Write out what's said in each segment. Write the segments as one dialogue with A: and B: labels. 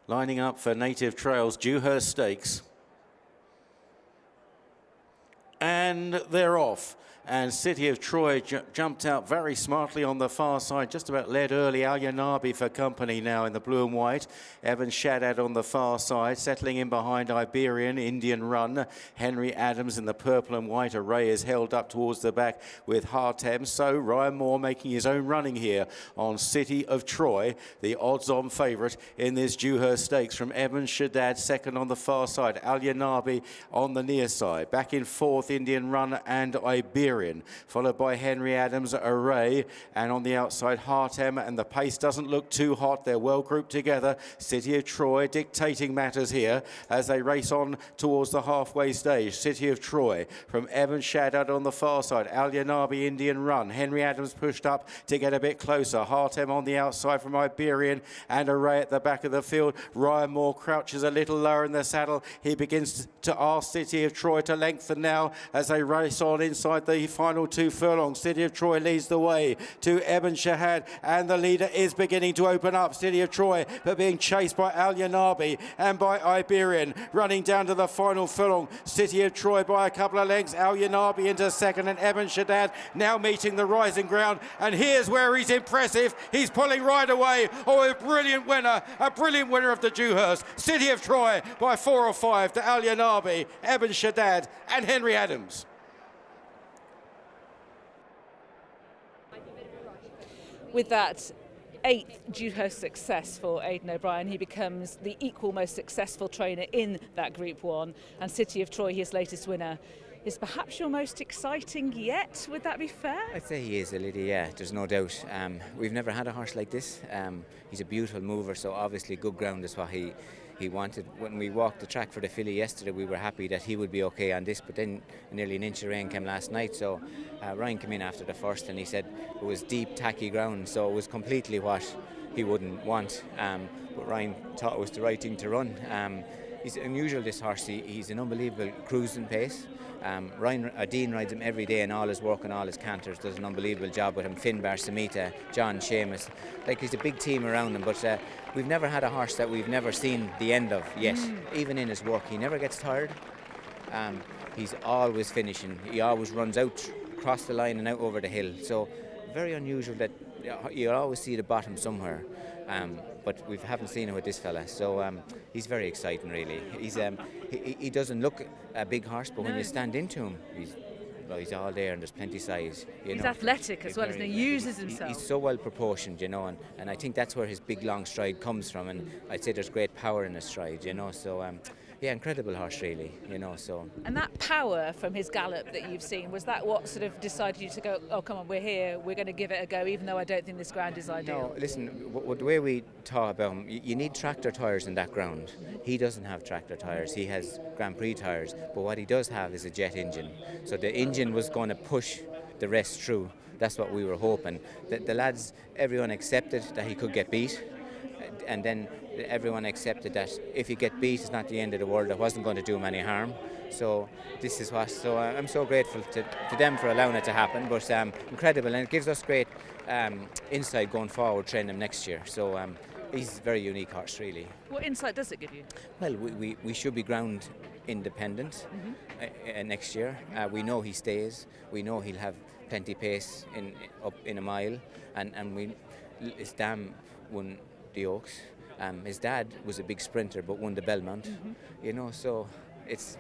A: Lining up for Native Trails Dewhurst Stakes. And they're off. And City of Troy jumped out very smartly on the far side, just about led early. Al Yanabi for company now in the blue and white. Evan Shaddad on the far side, settling in behind Iberian, Indian Run. Henry Adams in the purple and white array is held up towards the back with Hartem. So Ryan Moore making his own running here on City of Troy, the odds-on favourite in this Dewhurst Stakes from Evan Shaddad, second on the far side. Al Yanabi on the near side. Back in fourth, Indian Run and Iberian, followed by Henry Adams, Array, and on the outside Hartem, and the pace doesn't look too hot. They're well grouped together. City of Troy dictating matters here as they race on towards the halfway stage. City of Troy from Evan Shaddad on the far side. Al Yanabi, Indian Run. Henry Adams pushed up to get a bit closer. Hartem on the outside from Iberian, and Array at the back of the field. Ryan Moore crouches a little lower in the saddle. He begins to ask City of Troy to lengthen now as they race on inside the final 2 furlongs. City of Troy leads the way to Evan Shahad, and the leader is beginning to open up. City of Troy, but being chased by Al Yanabi and by Iberian, running down to the final furlong. City of Troy by a couple of lengths. Al Yanabi into second, and Evan Shahad now meeting the rising ground. And here's where he's impressive. He's pulling right away. Oh, a brilliant winner of the Dewhurst. City of Troy by 4 or 5 to Al Yanabi, Evan Shahad, and Henry Adams.
B: With that 8th Dewhurst success for Aidan O'Brien, he becomes the equal most successful trainer in that Group 1, and City of Troy, his latest winner, is perhaps your most exciting yet. Would that be fair?
C: I'd say he is, Lydia, yeah, there's no doubt. We've never had a horse like this. He's a beautiful mover, so obviously good ground is what he wanted. When we walked the track for the filly yesterday, we were happy that he would be okay on this, but then nearly an inch of rain came last night, so Ryan came in after the first and he said it was deep, tacky ground, so it was completely what he wouldn't want, but Ryan thought it was the right thing to run. He's unusual, this horse. He's an unbelievable cruising pace. Dean rides him every day in all his work and all his canters, does an unbelievable job with him. Finbar, Samita, John, Seamus, like he's a big team around him, but we've never had a horse that we've never seen the end of yet. Even in his work, he never gets tired. He's always finishing. He always runs out, across the line and out over the hill. So very unusual that you always see the bottom somewhere. But we haven't seen it with this fella, so he's very exciting, really. He doesn't look a big horse, but when you stand into him, he's all there, and there's plenty of size.
B: He's athletic as well, and he uses himself.
C: He's so well proportioned, and I think that's where his big long stride comes from, and I'd say there's great power in his stride, so yeah, incredible horse, really, so.
B: And that power from his gallop that you've seen, was that what sort of decided you to go, oh, come on, we're here, we're going to give it a go, even though I don't think this ground is ideal?
C: No, listen, the way we talk about him, you need tractor tyres in that ground. He doesn't have tractor tyres, he has Grand Prix tyres, but what he does have is a jet engine. So the engine was going to push the rest through. That's what we were hoping. The lads, everyone accepted that he could get beat, and then everyone accepted that if you get beat, it's not the end of the world. It wasn't going to do him any harm. So this is what. So I'm so grateful to them for allowing it to happen. But incredible, and it gives us great insight going forward, training him next year. So he's a very unique horse, really.
B: What insight does it give you?
C: Well, we should be ground independent next year. We know he stays. We know he'll have plenty pace up in a mile, and his dam won the Oaks. His dad was a big sprinter but won the Belmont, so it's,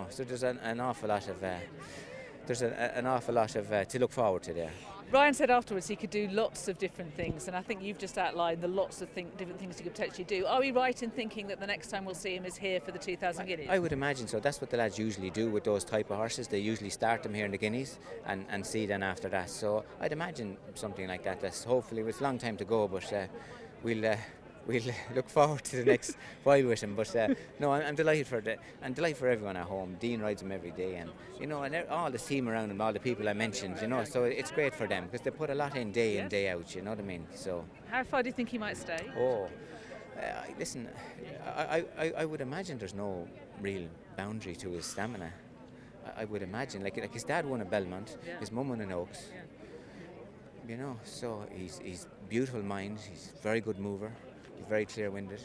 C: so there's an awful lot of to look forward to there.
B: Ryan said afterwards he could do lots of different things, and I think you've just outlined the lots of different things he could potentially do. Are we right in thinking that the next time we'll see him is here for the 2000 Guineas?
C: I would imagine so. That's what the lads usually do with those type of horses. They usually start them here in the Guineas and see them after that. So I'd imagine something like that. That's hopefully, it's a long time to go, but we'll look forward to the next while with him. But no, I'm delighted for everyone at home. Dean rides him every day, and and all the team around him, all the people I mentioned, so it's great for them because they put a lot in day in, day out, you know what I mean? So
B: how far do you think he might stay?
C: Listen, I would imagine there's no real boundary to his stamina. I would imagine, like his dad won a Belmont, his mum won an Oaks, so he's beautiful mind, he's very good mover. He's very clear-winded.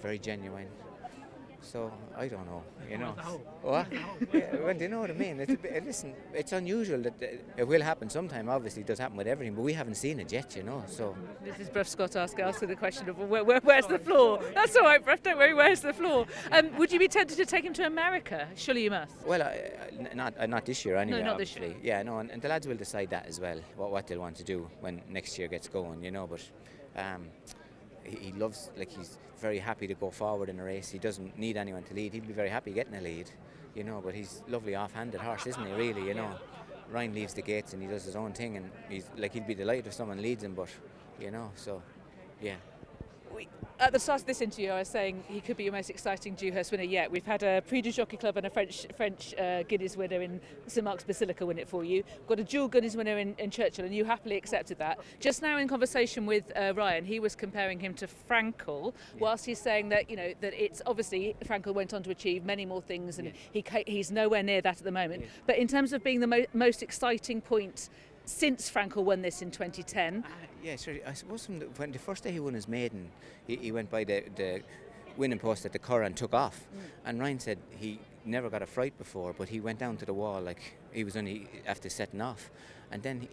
C: very genuine. So I don't know, you know. What? Yeah, well, do you know what I mean? It's a bit, listen, it's unusual that it will happen sometime. Obviously, it does happen with everything, but we haven't seen it yet, you know. So
B: This is Bruff Scott asking the question of where's the floor? That's all right, Bruff. Don't worry. Where's the floor? Would you be tempted to take him to America? Surely you must.
C: well, not this year anyway.
B: No, not this
C: obviously. Yeah, no, and the lads will decide that as well. What they'll want to do when next year gets going, you know. But he loves, like, he's very happy to go forward in a race. He doesn't need anyone to lead. He'd be very happy getting a lead, you know. But he's lovely off-handed horse, isn't he? Really, you know. Ryan leaves the gates and he does his own thing, and he'd be delighted if someone leads him. But you know, so yeah.
B: At the start of this interview, I was saying he could be your most exciting Dewhurst winner yet. We've had a Prix du Jockey Club and a French Guineas winner in St Mark's Basilica win it for you. We've got a dual Guineas winner in Churchill, and you happily accepted that. Just now, in conversation with Ryan, he was comparing him to Frankel, whilst he's saying that, you know, that it's obviously Frankel went on to achieve many more things, and he's nowhere near that at the moment. But in terms of being the most exciting point since Frankel won this in 2010.
C: Yeah, sorry, I suppose when the first day he won his maiden, he went by the winning post at the Curragh and took off. And Ryan said he never got a fright before, but he went down to the wall like he was only after setting off. And then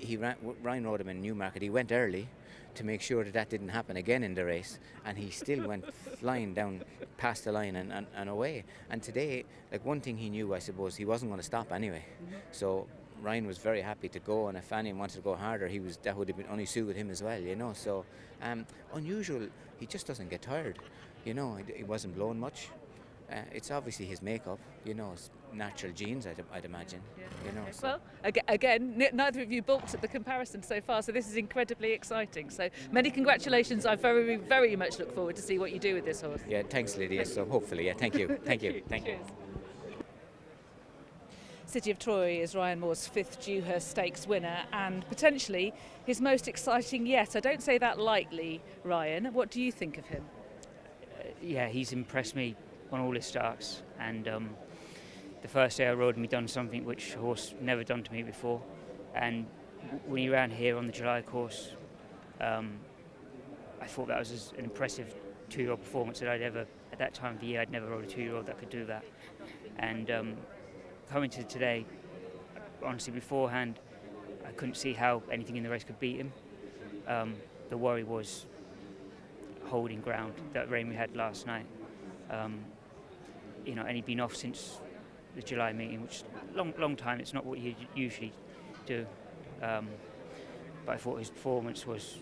C: Ryan rode him in Newmarket. He went early to make sure that didn't happen again in the race, and he still went flying down past the line and away. And today, like, one thing he knew, I suppose, he wasn't going to stop anyway. So Ryan was very happy to go, and if anyone wanted to go harder, that would have been only suited him as well, you know. So unusual, he just doesn't get tired, you know. He wasn't blowing much. It's obviously his makeup, you know, his natural genes, I'd imagine. You know, so.
B: Well, again, neither of you balked at the comparison so far, so this is incredibly exciting. So many congratulations. I very, very much look forward to see what you do with this horse.
C: Yeah, thanks, Lydia. So hopefully, yeah, thank you. Thank you.
B: City of Troy is Ryan Moore's 5th Dewhurst Stakes winner, and potentially his most exciting yet. I don't say that lightly, Ryan. What do you think of him?
D: Yeah, he's impressed me on all his starts, and the first day I rode him, he done something which a horse never done to me before. And when he ran here on the July course, I thought that was an impressive 2-year-old performance that at that time of the year, I'd never rode a 2-year-old that could do that. And coming to today, honestly, beforehand, I couldn't see how anything in the race could beat him. The worry was holding ground, that rain we had last night. You know, and he'd been off since the July meeting, which long time. It's not what you usually do. But I thought his performance was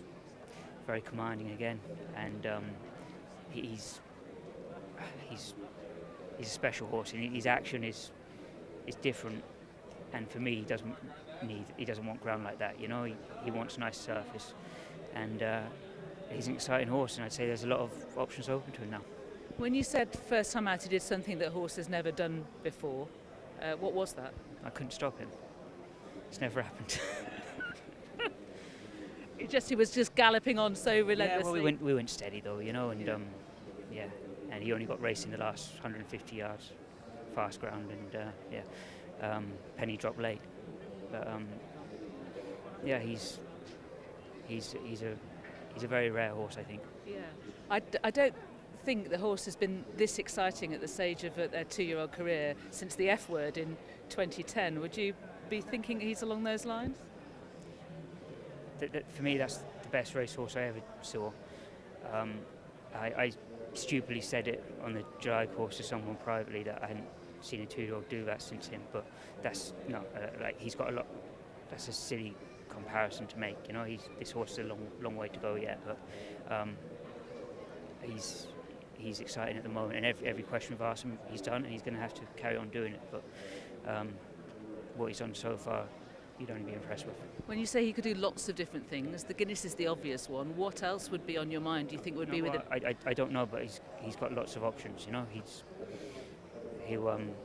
D: very commanding again, and he's a special horse, and his action is different. And for me, he doesn't want ground like that. You know, he wants nice surface, and he's an exciting horse. And I'd say there's a lot of options open to him now.
B: When you said first time out he did something that horse has never done before, what was that?
D: I couldn't stop him. It's never happened.
B: He was just galloping on so relentlessly.
D: Yeah, well, we went steady though, you know, and and he only got racing the last 150 yards, fast ground, and penny dropped late. But he's a very rare horse, I think. Yeah,
B: I don't think the horse has been this exciting at the stage of their 2-year-old career since the F word in 2010. Would you be thinking he's along those lines?
D: For me, that's the best racehorse I ever saw. I stupidly said it on the July course to someone privately that I hadn't seen a 2-year-old do that since him, but that's not like he's got a lot. That's a silly comparison to make. You know, this horse is a long way to go yet, but he's exciting at the moment, and every question we've asked him, he's done, and he's going to have to carry on doing it. But what he's done so far, you'd only be impressed with.
B: When you say he could do lots of different things, the Guinness is the obvious one. What else would be on your mind? Do you think would be with him?
D: I don't know, but he's got lots of options. You know, I'm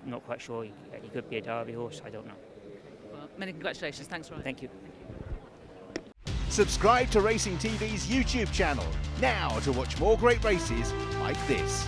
D: not quite sure. He could be a Derby horse. I don't know.
B: Well, many congratulations. Thanks, Ryan.
D: Thank you.
E: Subscribe to Racing TV's YouTube channel now to watch more great races like this.